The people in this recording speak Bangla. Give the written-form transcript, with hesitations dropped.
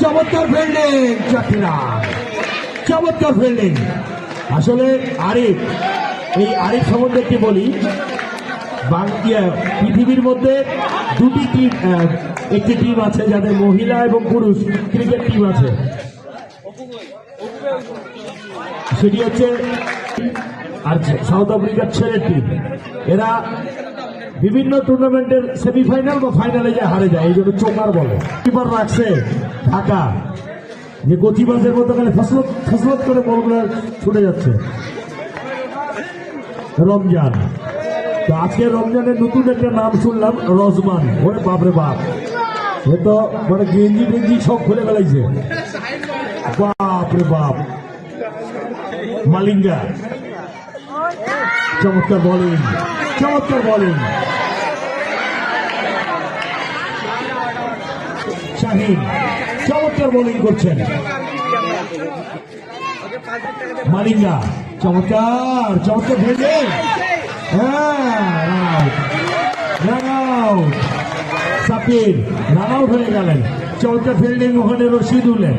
চমৎকার ফিল্ডিং, চাকিরা চমৎকার ফিল্ডিং। আসলে আরিফ, এই আরিফ সম্বন্ধে একটি বলি, পৃথিবীর মধ্যে দুটি টিম, একটি টিম আছে যাদের মহিলা এবং পুরুষ ক্রিকেট টিম আছে, সেটি হচ্ছে আর সাউথ আফ্রিকার ছেলের টিম। এরা বিভিন্ন টুর্নামেন্টের সেমিফাইনাল বা ফাইনালে যে হারে যায়, এই জন্য চোকার বলে। কিপার রাখছে ঢাকা, যে গতিবাজের মতো খালি ফসলত করে বলগুলো ছুটে যাচ্ছে। রমজান, তো আজকে রমজানের নতুন একটা নাম শুনলাম, রজমান। ওরে বাপরে বাপ, এ তো মানে গেঞ্জি টেঞ্জি সব খুলে ফেলাইছে, বাপরে বাপ। মালিঙ্গা, চমৎকার বোলিং, চমৎকার বোলিং। শাহিন চমৎকার বোলিং করছেন। মালিঙ্গা চমৎকার, চমৎকার ফিল্ডিং। হ্যাঁ, run out. Sapir run out হয়ে গেলেন। চমৎকার ফিল্ডিং ওখানে রশিদুলের।